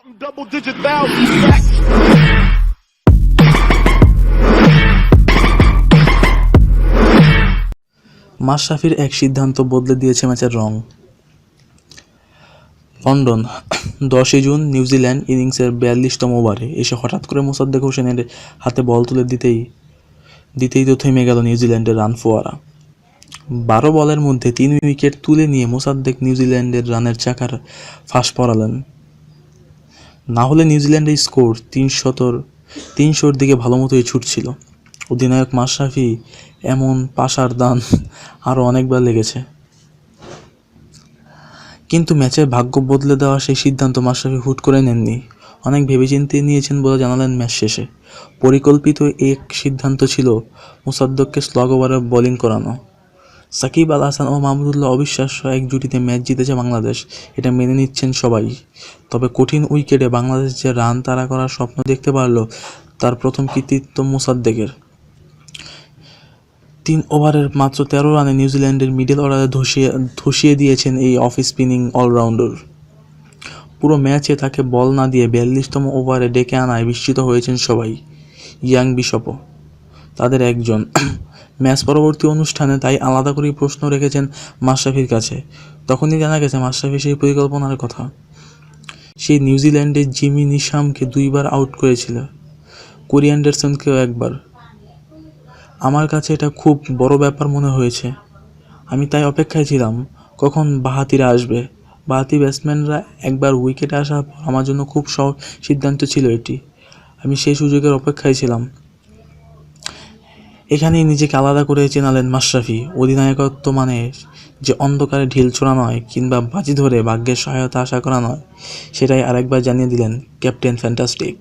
Double digit thousands stacks. মাশরাফির এক সিদ্ধান্ত বদলে দিয়েছে ম্যাচের রং। লন্ডন, 10 জুন নিউজিল্যান্ড ইনিংসের 42তম ওভারে এসে হঠাৎ করে মোসাদ্দেক হোসেনের হাতে বল তুলে দিতেই তো থেমে গেল নিউজিল্যান্ডের রান ফোয়ারা। 12 বলের মধ্যে 3 উইকেট তুলে নিয়ে মোসাদ্দেক নিউজিল্যান্ডের রানের চাকার ফাঁস পড়ালেন। না হলে নিউজিল্যান্ডের স্কোর 300-র দিকে ভালোমতোই ছুটছিল। অধিনায়ক মাশরাফি এমন পাশার দান আরও অনেকবার লেগেছে, কিন্তু ম্যাচের ভাগ্য বদলে দেওয়া সেই সিদ্ধান্ত মাশরাফি হুট করে নেননি। অনেক ভেবেচিন্তে নিয়েছেন বলে জানালেন ম্যাচ শেষে। পরিকল্পিত এক সিদ্ধান্ত ছিল মোসাদ্দেককে স্লগ ওভারে বোলিং করানো। সাকিব আল হাসান ও মাহমুদুল্লাহ অবিশ্বাস্য এক জুটিতে ম্যাচ জিতেছে বাংলাদেশ, এটা মেনে নিচ্ছেন সবাই। তবে কঠিন উইকেটে বাংলাদেশ যে রান তাড়া করার স্বপ্ন দেখতে পারল, তার প্রথম কৃতিত্ব মোসাদ্দেকের। 3 ওভারের মাত্র 13 রানে নিউজিল্যান্ডের মিডল অর্ডারে ধসিয়ে দিয়েছেন এই অফ স্পিনিং অলরাউন্ডার। পুরো ম্যাচে তাকে বল না দিয়ে 42তম ওভারে ডেকে আনায় বিস্মিত হয়েছেন সবাই, ইয়াং বিশপও তাদের একজন। ম্যাচ পরবর্তী অনুষ্ঠানে তাই আলাদা করেই প্রশ্ন রেখেছেন মাশরাফির কাছে। তখনই জানা গেছে মাশরাফির সেই পরিকল্পনার কথা। সেই নিউজিল্যান্ডের জিমি নিশামকে 2 বার আউট করেছিল, কোরি অ্যান্ডারসনকেও একবার। আমার কাছে এটা খুব বড় ব্যাপার মনে হয়েছে। আমি তাই অপেক্ষায় ছিলাম কখন বাঁহাতিরা আসবে। বাঁহাতি ব্যাটসম্যানরা একবার উইকেটে আসার পর আমার জন্য খুব সহজ সিদ্ধান্ত ছিল এটি। আমি সেই সুযোগের অপেক্ষায় ছিলাম। এখানেই নিজেকে আলাদা করে চেনালেন মাশরাফি। অধিনায়কত্ব মানে যে অন্ধকারে ঢিল ছোড়া নয়, কিংবা বাজি ধরে ভাগ্যের সহায়তা আশা করা নয়, সেটাই আরেকবার জানিয়ে দিলেন ক্যাপ্টেন ফ্যান্টাস্টিক।